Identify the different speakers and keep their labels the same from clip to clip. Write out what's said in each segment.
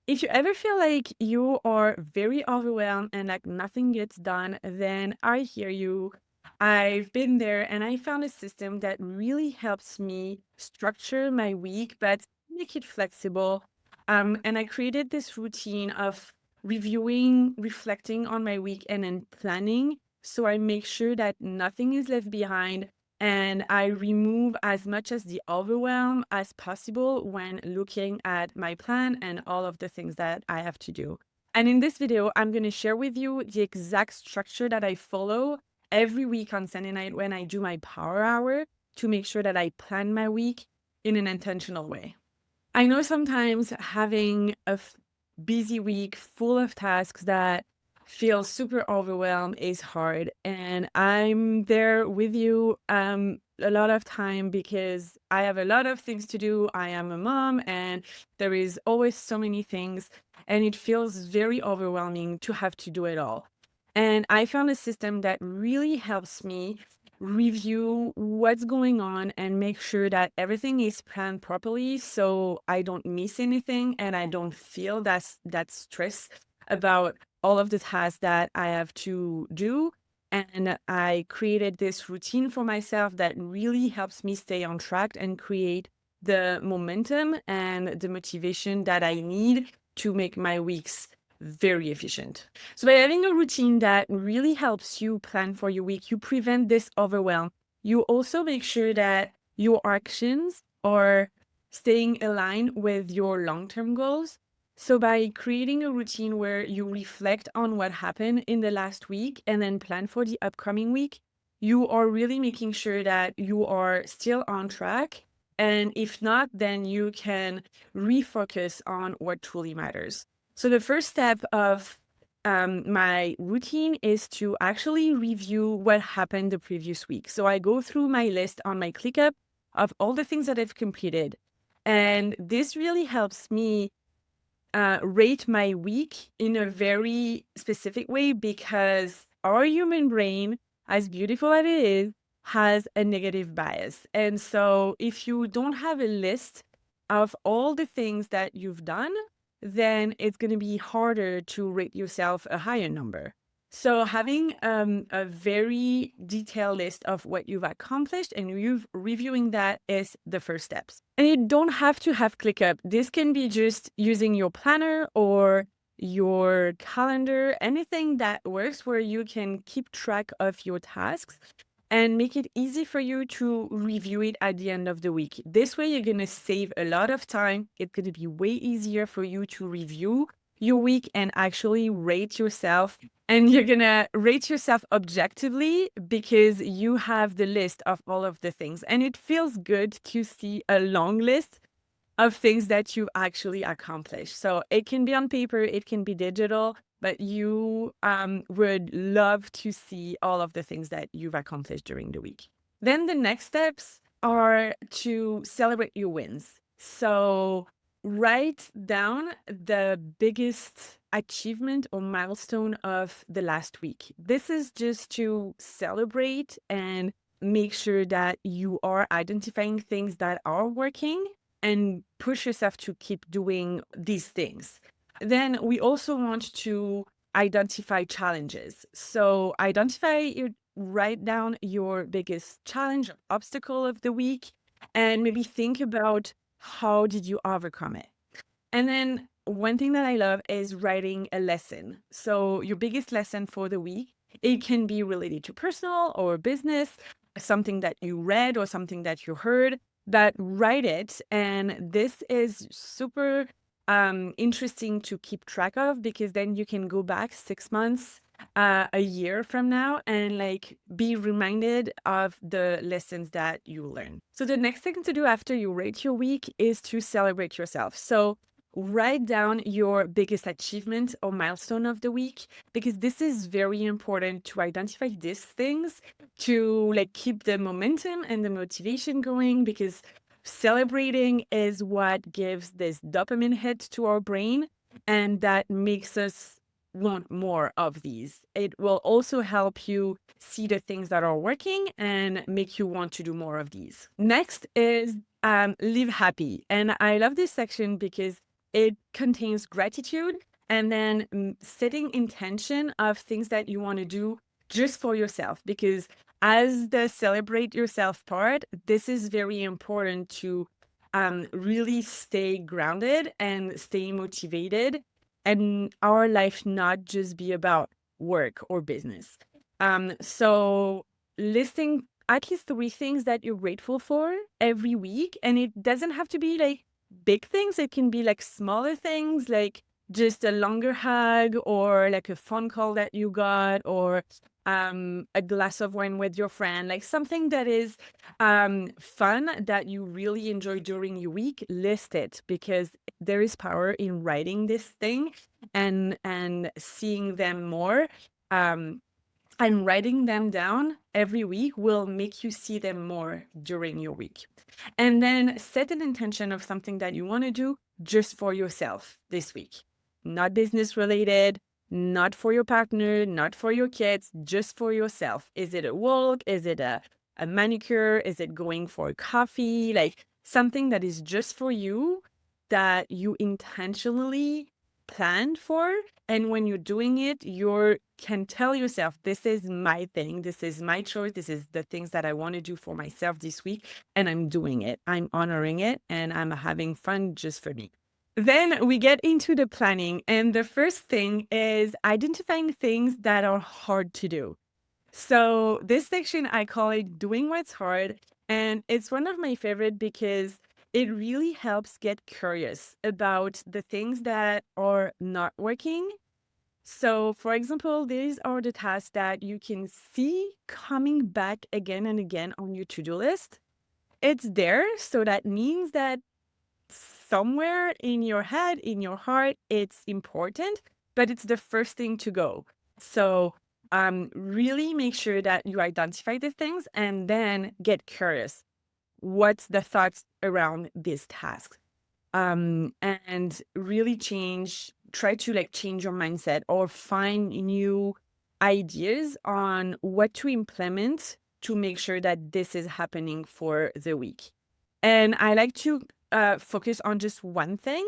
Speaker 1: If you ever feel like you are very overwhelmed and like nothing gets done, then I hear you. I've been there and I found a system that really helps me structure my week, but make it flexible. And I created this routine of reviewing, reflecting on my week, and then planning. So I make sure that nothing is left behind and I remove as much as the overwhelm as possible when looking at my plan and all of the things that I have to do. And in this video, I'm going to share with you the exact structure that I follow every week on Sunday night when I do my power hour to make sure that I plan my week in an intentional way. I know sometimes having a busy week full of tasks that feel super overwhelmed is hard. And I'm there with you a lot of time because I have a lot of things to do. I am a mom and there is always so many things. And it feels very overwhelming to have to do it all. And I found a system that really helps me review what's going on and make sure that everything is planned properly so I don't miss anything and I don't feel that stress about all of the tasks that I have to do. And I created this routine for myself that really helps me stay on track and create the momentum and the motivation that I need to make my weeks very efficient. So by having a routine that really helps you plan for your week, you prevent this overwhelm. You also make sure that your actions are staying aligned with your long-term goals. So by creating a routine where you reflect on what happened in the last week and then plan for the upcoming week, you are really making sure that you are still on track. And if not, then you can refocus on what truly matters. So the first step of my routine is to actually review what happened the previous week. So I go through my list on my ClickUp of all the things that I've completed. And this really helps me rate my week in a very specific way because our human brain, as beautiful as it is, has a negative bias. And so if you don't have a list of all the things that you've done, then it's going to be harder to rate yourself a higher number. So having a very detailed list of what you've accomplished and you've reviewing that is the first steps. And you don't have to have ClickUp. This can be just using your planner or your calendar, anything that works where you can keep track of your tasks and make it easy for you to review it at the end of the week. This way, you're going to save a lot of time. It's going to be way easier for you to review your week and actually rate yourself. And you're going to rate yourself objectively because you have the list of all of the things. And it feels good to see a long list of things that you actually accomplished. So it can be on paper, it can be digital, but you would love to see all of the things that you've accomplished during the week. Then the next steps are to celebrate your wins. So write down the biggest achievement or milestone of the last week. This is just to celebrate and make sure that you are identifying things that are working and push yourself to keep doing these things. Then we also want to identify challenges. So write down your biggest challenge, obstacle of the week, and maybe think about how did you overcome it. And then one thing that I love is writing a lesson. So your biggest lesson for the week, it can be related to personal or business, something that you read or something that you heard, but write it. And this is super interesting to keep track of because then you can go back 6 months, a year from now and like be reminded of the lessons that you learned. So the next thing to do after you rate your week is to celebrate yourself. So write down your biggest achievement or milestone of the week because this is very important to identify these things to like keep the momentum and the motivation going because celebrating is what gives this dopamine hit to our brain and that makes us want more of these. It will also help you see the things that are working and make you want to do more of these. Next is live happy. And I love this section because it contains gratitude and then setting intention of things that you want to do just for yourself. Because as the celebrate yourself part, this is very important to really stay grounded and stay motivated, and our life not just be about work or business. So listing at least three things that you're grateful for every week, and it doesn't have to be like big things. It can be like smaller things, like just a longer hug or like a phone call that you got, or a glass of wine with your friend, like something that is fun that you really enjoy during your week. List it, because there is power in writing this thing and seeing them more. Um, and writing them down every week will make you see them more during your week. And then set an intention of something that you want to do just for yourself this week. Not business related, not for your partner, not for your kids, just for yourself. Is it a walk? Is it a manicure? Is it going for a coffee? Like something that is just for you, that you intentionally planned for. And when you're doing it, you can tell yourself, this is my thing, this is my choice, this is the things that I want to do for myself this week, and I'm doing it, I'm honoring it, and I'm having fun just for me. Then we get into the planning, and the first thing is identifying things that are hard to do. So this section, I call it doing what's hard. And it's one of my favorite because it really helps get curious about the things that are not working. So for example, these are the tasks that you can see coming back again and again on your to-do list. It's there. So that means that somewhere in your head, in your heart, it's important, but it's the first thing to go. So really make sure that you identify the things and then get curious. What's the thoughts around this task? And really try to like change your mindset or find new ideas on what to implement to make sure that this is happening for the week. And I like to focus on just one thing,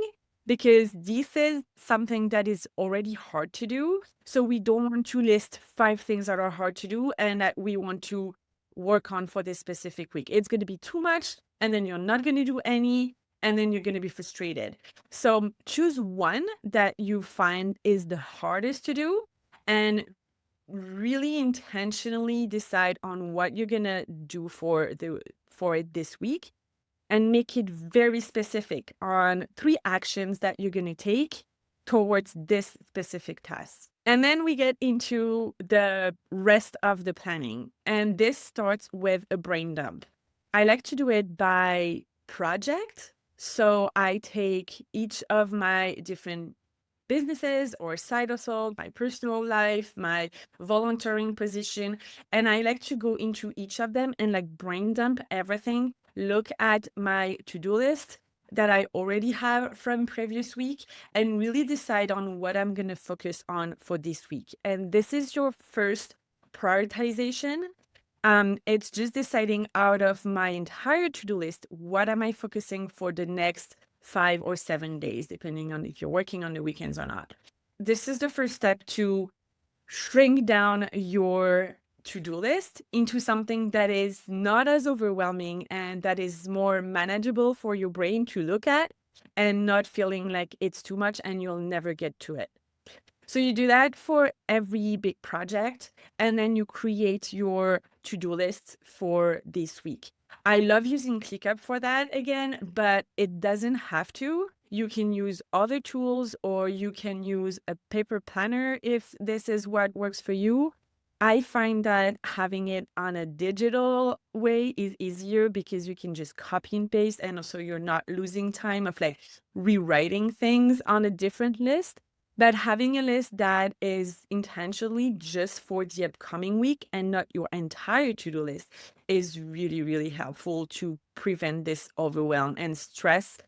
Speaker 1: because this is something that is already hard to do. So we don't want to list five things that are hard to do and that we want to work on for this specific week. It's going to be too much, and then you're not going to do any, and then you're going to be frustrated. So choose one that you find is the hardest to do, and really intentionally decide on what you're going to do for it this week, and make it very specific on three actions that you're going to take towards this specific task. And then we get into the rest of the planning. And this starts with a brain dump. I like to do it by project. So I take each of my different businesses or side hustle, my personal life, my volunteering position, and I like to go into each of them and like brain dump everything, look at my to-do list that I already have from previous week, and really decide on what I'm going to focus on for this week. And this is your first prioritization. It's just deciding out of my entire to-do list, what am I focusing for the next 5 or 7 days, depending on if you're working on the weekends or not. This is the first step to shrink down your to-do list into something that is not as overwhelming and that is more manageable for your brain to look at, and not feeling like it's too much and you'll never get to it. So you do that for every big project, and then you create your to-do list for this week. I love using ClickUp for that again, but it doesn't have to. You can use other tools, or you can use a paper planner if this is what works for you. I find that having it on a digital way is easier, because you can just copy and paste, and also you're not losing time of like rewriting things on a different list. But having a list that is intentionally just for the upcoming week and not your entire to-do list is really, really helpful to prevent this overwhelm and stress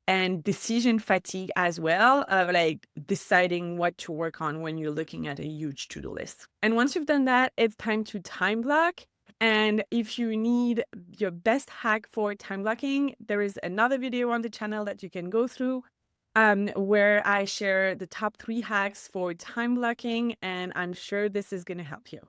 Speaker 1: and decision fatigue as well, of like deciding what to work on when you're looking at a huge to-do list. And once you've done that, it's time to time block. And if you need your best hack for time blocking, there is another video on the channel that you can go through. where I share the top 3 hacks for time blocking, and I'm sure this is gonna help you.